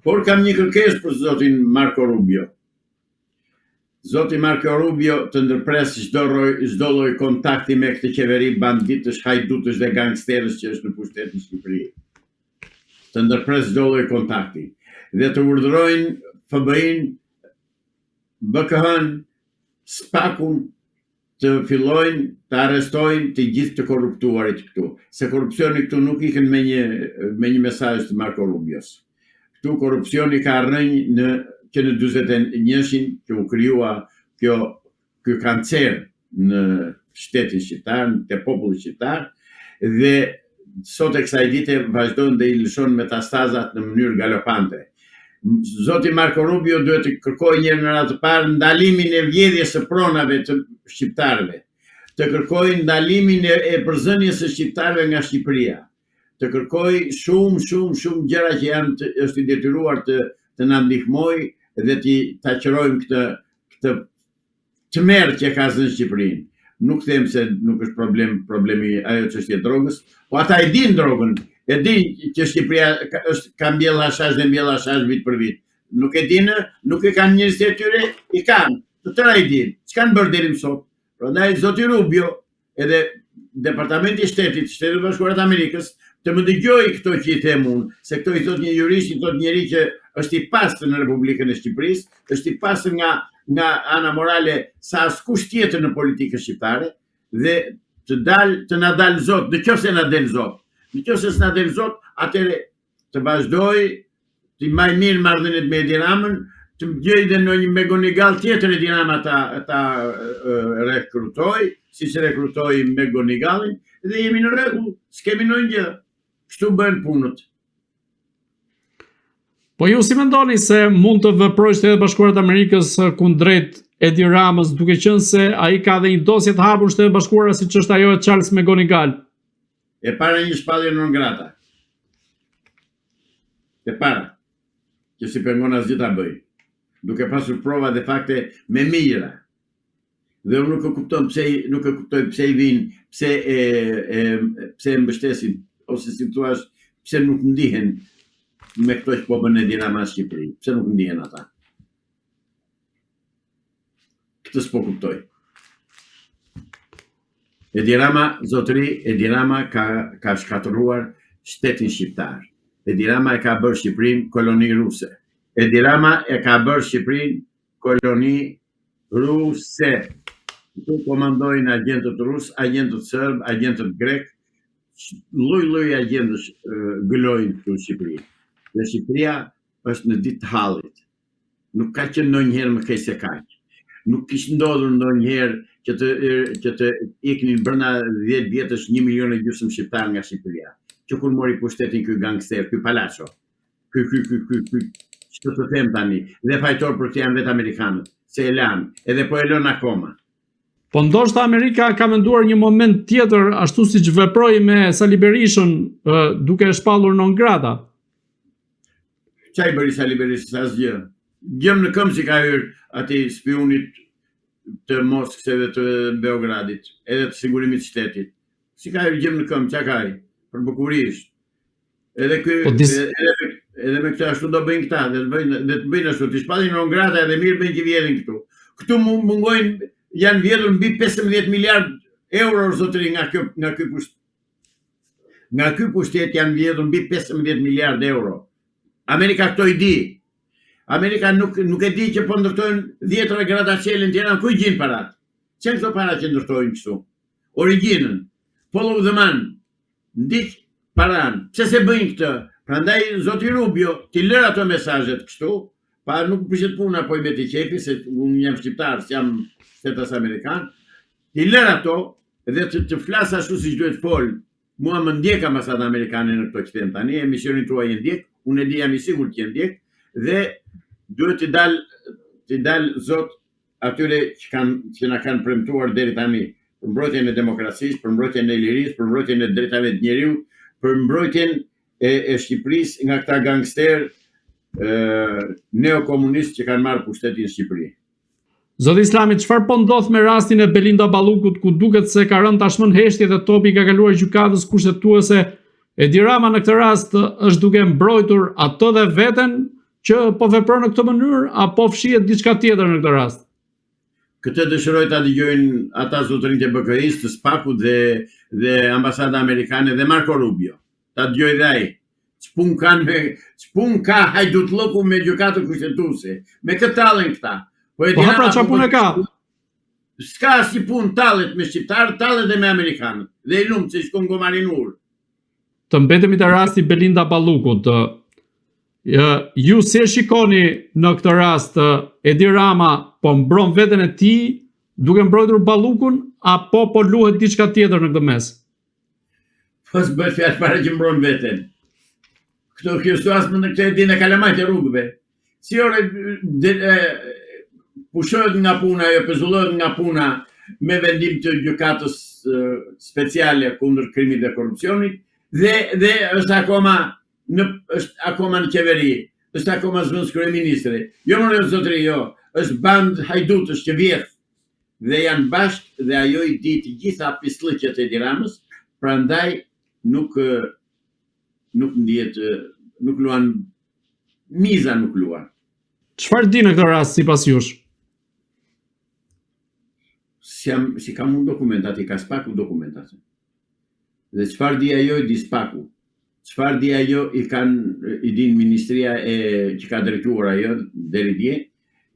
Por kam një kërkesë për zotin Marco Rubio. Zoti Marco Rubio të ndërpres çdo lloj kontakti me këtë qeveri banditësh, hajdutësh dhe gangsterës që është në pushtet në Shqipëri. Të ndërpres çdo lloj kontakti dhe të urdhërojnë FBI-n, BKH-n, SPAK-un të fillojnë të arrestojnë të gjithë të korruptuarit këtu. Se korrupsioni këtu nuk ikën me një mesazh të Marco Rubios. Këtu korrupsioni ka rënë që në 41-shin që u krijua ky kancer në shtetin shqiptar, te populli shqiptar, dhe sot e kësaj dite vazhdon dhe i lëshon metastazat në mënyrë galopante. Zoti Marco Rubio duhet të kërkojë një herë të parë ndalimin e vjedhjes së pronave të shqiptarëve, të kërkojë ndalimin e përzënies së shqiptarëve nga Shqipëria, të kërkojë shumë gjëra që është i detyruar të na ndihmojë dhe ta qërojmë këtë tmerr që ka zënë Shqipërinë. Nuk them se nuk është problemi ajo çështje drogës, po ata e din drogën, e din që Shqipëria ka mbjell hashash dhe mbjell hashash vit për vit. Nuk e dinë, nuk e kanë njerëzit e tyre, i kanë, të tëra i din. Ç'kan bërë deri më sot? Prandaj zoti Rubio, edhe Departamenti i Shtetit, Shtetet e Bashkuara të Amerikës, të më dëgjoj këto që i them unë, se këto i thot një jurist, i thot njeri që është i pastër në Republikën e Shqipërisë, është i pastër nga ana morale sa askush tjetër në politikën shqiptare, dhe të na dalë Zot, nëse na del Zot. Nëse s'na del Zot, atëre të vazhdoj të maj mirë marrëdhëniet me Edi Ramën, të gjej dhe në një Megonigal tjetër Edi Rama ta rekrutoj, siç rekrutoi Megonigalin, dhe jemi në rregull, s'kemi ndonjë gjë. Kështu bën punët. Po ju si mendoni se mund të veprojë Shtetet e Bashkuara të Amerikës kundrejt Edi Ramës, duke qenë se ai ka dhe një dosje të hapur në Shtetet e Bashkuara siç është ajo e Charles Megonigal? E para një shpallje non grata. E para, që si pengon asgjë ta bëj, duke pasur prova dhe fakte me mira. Dhe unë nuk e kuptoj pse i vinë, pse e mbështesin, ose si thua, pse nuk ndihen me këto që po bën Edi Rama në Shqipëri, pse nuk ndihen ata. Këtë s'po kuptoj. Edi Rama, zotëri, Edi Rama ka shkatëruar shtetin shqiptar. Edi Rama e ka bërë Shqipërinë koloni ruse. Edi Rama e ka bërë Shqipërinë koloni ruse. Këtu komandojnë agentët rus, agentët serb, agentët grek, lloj agentësh gëlojnë këtu në Shqipëri. Dhe Shqipëria është në ditë të hallit. Nuk ka qenë ndonjëherë më keq se kaq. Nuk kishte ndodhur ndonjëherë që të iknin brenda 10 vjetësh 1,5 milion shqiptar nga Shqipëria. Që kur mori pushtetin ky gangster, ky Palacio, ky ç'të të them tani, dhe fajtor për të janë vetë amerikanët, se e lanë, edhe po e lën akoma. Po ndoshta Amerika ka menduar një moment tjetër, ashtu siç veproi me Sali Berishën, duke e shpallur non grata. Çai bëri Sali Berishës asgjë. Gjëm në këmbë si ka hyrë atij spionit të Moskës edhe të Beogradit, edhe të sigurimit të shtetit. Si ka hyrë gjëm në këmbë, çka ka ai? Për bukurisht. Edhe edhe me këtë ashtu do bëjnë këta, dhe të bëjnë ashtu, të shpallin non grata edhe mirë bëjnë që vjedhin këtu. Këtu mungojnë, janë vjedhur mbi 15 miliard euro zotëri nga ky pushtet. Nga ky pushtet janë vjedhur mbi 15 miliard euro. Amerika këto i di. Amerika nuk e di që po ndërtojnë 10 gratacele në Tiranë, ku i gjin parat? Çfarë këto para që ndërtojnë kështu? Origjinën, follow the man. Ndiq paran. Pse se bëjnë këtë? Prandaj zoti Rubio ti lër ato mesazhet kështu, pa nuk prishet puna po i meti qefi, se unë jam shqiptar, jam shtetas amerikan, ti lër ato dhe të flas ashtu siç duhet fol. Mua më ndjek ambasadën amerikane në këto që them tani, emisionin tuaj e ndjek, unë e di jam i sigurt që e ndjek, dhe duhet të dal zot atyre që na kanë premtuar deri tani për mbrojtjen e demokracisë, për mbrojtjen e lirisë, për mbrojtjen e drejtave të njeriu, për mbrojtjen e Shqipërisë nga këta gangster neokomunistë që kanë marrë pushtetin në Shqipëri. Zoti Islami, çfarë po ndodh me rastin e Belinda Ballukut, ku duket se ka rënë tashmë në heshtje dhe topi ka kaluar gjykatës kushtetuese? Edi Rama në këtë rast është duke mbrojtur atë dhe veten që po vepron në këtë mënyrë apo fshihet diçka tjetër në këtë rast? Këtë dëshiroj ta dëgjojnë ata zotërinjtë e BKI-s, të SPAK-ut dhe ambasada amerikane dhe Marco Rubio. Ta dëgjoj dhe ai. Ç'pun ka hajdutlloku me gjykatën kushtetuese. Me këtë tallën këta. Po pra çfarë punë ka? S'ka si punë tallet me shqiptarë, tallet dhe me amerikanët. Dhe i lumë që i shkon gomarinur. Të mbetemi te rasti Belinda Ballukut. Ju si e shikoni në këtë rast, Edi Rama po mbron veten e tij duke mbrojtur Ballukun apo po luhet diçka tjetër në këtë mes? Po s'bëhet fjalë para që mbron veten. Kjo situasë në këtë dinë e kalamajt e rrugëve. Si ore pushohet nga puna, jo pezullohet nga puna me vendim të gjykatës speciale kundër krimit dhe korrupsionit dhe është akoma në qeveri, është akoma zëvendës kryeministri. Jo më zotëri, jo, është band hajdutësh që vjedh dhe janë bashkë dhe ajo i di të gjitha pislliqet e Edi Ramës, prandaj nuk ndihet, nuk luan miza, nuk luan. Çfarë di në këtë rast sipas jush? Si kam unë dokumentat, i ka SPAK-u dokumentat. Dhe çfarë di ajo i di SPAK-u. Çfarë di ajo i din ministria që ka drejtuar ajo deri dje,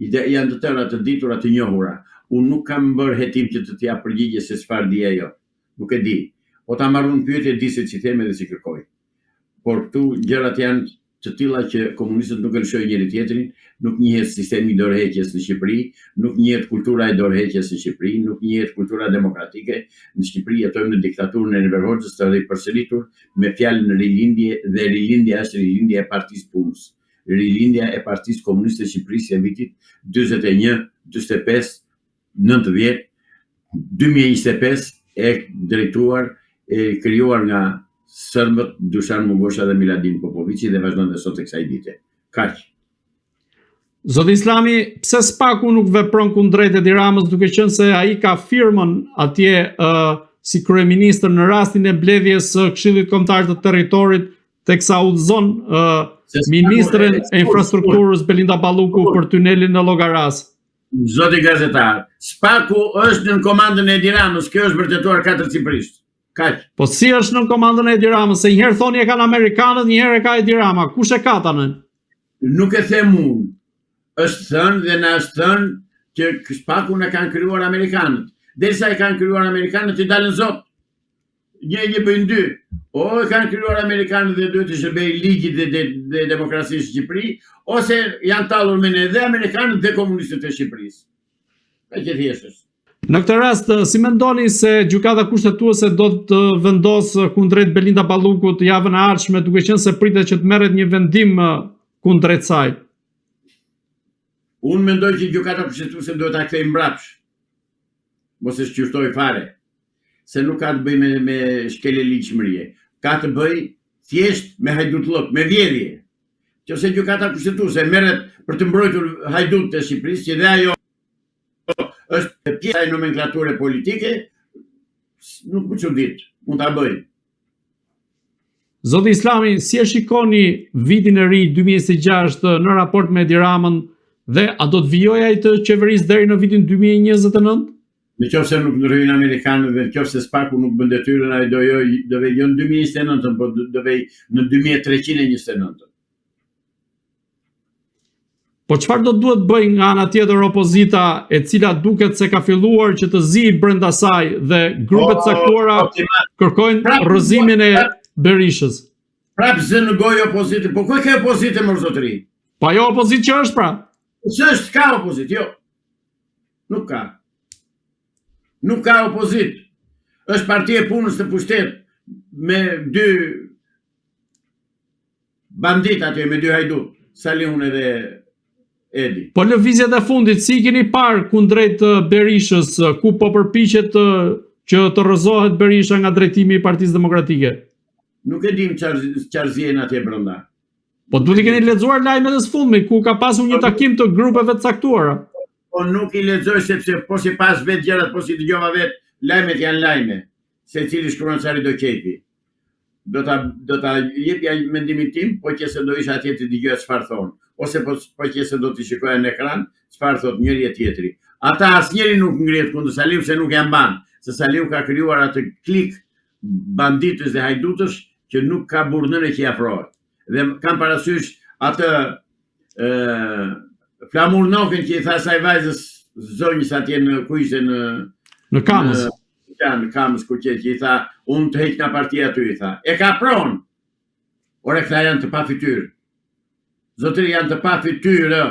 janë të tëra të ditura të njohura. Unë nuk kam bërë hetim që të t'ja përgjigje se çfarë di ajo. Nuk e di. Po ta marrun pyetje di se si them dhe si kërkoj. Por këtu gjërat janë të tilla që komunistët nuk e lëshojnë njëri tjetrin, nuk njihet sistemi i dorëheqjes në Shqipëri, nuk njihet kultura e dorëheqjes në Shqipëri, nuk njihet kultura demokratike. Në Shqipëri jetojmë në diktaturën e Enver Hoxhës të ripërsëritur me fjalën rilindje, dhe rilindja është rilindja e Partisë Punës. Rilindja e Partisë Komuniste të Shqipërisë e vitit 41, 45, 90, 2025 e drejtuar e krijuar nga sërbët Dušan Mungosha dhe Miladin Popovici dhe vazhdon dhe sot e kësaj dite. Kaq. Zoti Islami, pse SPAK-u nuk vepron kundrejt Edi Ramës duke qenë se ai ka firmën atje si kryeministër në rastin e mbledhjes së Këshillit Kombëtar të Territorit, teksa udhëzon ministren e infrastrukturës Belinda Balluku për tunelin në Llogaras? Zoti gazetar, SPAK-u është në komandën e Edi Ramës, kjo është vërtetuar katërcifrisht. Kaq. Po si është në komandën e Edi Ramës? Se njëherë thoni e kanë amerikanët, njëherë e ka Edi Rama. Kush e ka tanën? Nuk e them unë. Është thënë dhe na është thënë që SPAK-un e kanë krijuar amerikanët. Derisa e kanë krijuar amerikanët, i dalën zot. Një bëjnë dy. O e kanë krijuar amerikanët dhe duhet të shërbejë ligjit dhe demokracisë së Shqipëri, ose janë tallur me ne dhe amerikanët dhe komunistët e Shqipërisë. Ka që thjesht është. Në këtë rast, si mendoni se gjykata kushtetuese do të vendosë kundrejt Belinda Ballukut javën e ardhshme, duke qenë se pritet që të merret një vendim kundrejt saj? Unë mendoj që gjykata kushtetuese duhet ta kthejë mbrapsht. Mos e shqyrtoj fare, se nuk ka të bëjë me shkelje ligjshmërie. Ka të bëjë thjesht me hajdutllok, me vjedhje. Nëse gjykata kushtetuese merret për të mbrojtur hajdutët e Shqipërisë, që dhe ajo është pjesa e nomenklature politike, nuk më çudit, mund ta bëj. Zoti Islami, si e shikoni vitin e ri 2026 në raport me Edi Ramën dhe a do të vijojë ai të qeverisë deri në vitin 2029? Nëse nuk ndryhojnë amerikanët dhe nëse SPAK-u nuk bën detyrën, ai do vej jo në 2029, por do vej në 2329. Po çfarë do duhet bëj nga ana tjetër opozita, e cila duket se ka filluar që të zi brenda saj dhe grupet caktuara kërkojnë rrëzimin e Berishës? Prap zë në gojë opozitë, po ku ka opozitë më zotëri? Pa jo opozitë që është pra? S'është ka opozitë, jo. Nuk ka. Nuk ka opozitë. Është Partia e Punës të pushtet me dy bandit aty, me dy hajdut, Salihun edhe Edi. Po lëvizjet e fundit, si i keni parë kundrejt Berishës, ku po përpiqet që të rrëzohet Berisha nga drejtimi i Partisë Demokratike? Nuk e dim çfarë zien atje brenda. Po duhet i keni lexuar lajmet e sfundmi, ku ka pasur një takim të grupeve të caktuara. Po nuk i lexoj sepse po si pas vetë gjërat, po si dëgjova vetë, lajmet janë lajme. Secili shkruan çfarë do qepi. do ta jepja mendimin tim, po që se do isha atje të dëgjoja çfarë thon, ose po që se do t'i shikoja në ekran çfarë thot njëri e tjetri. Ata asnjëri nuk ngrihet kundër Saliu se nuk janë ban, se Saliu ka krijuar atë klik banditës dhe hajdutësh që nuk ka burnën që i afrohet. Dhe kam parasysh atë flamurnokën që i tha saj vajzës zonjës atje në kujse në Kamës. Në Kamës ku që i tha, unë të heq nga partia ty, i tha. E ka pronë. Ore, këta janë të pa fytyrë. Zotëri janë të pa fytyrë.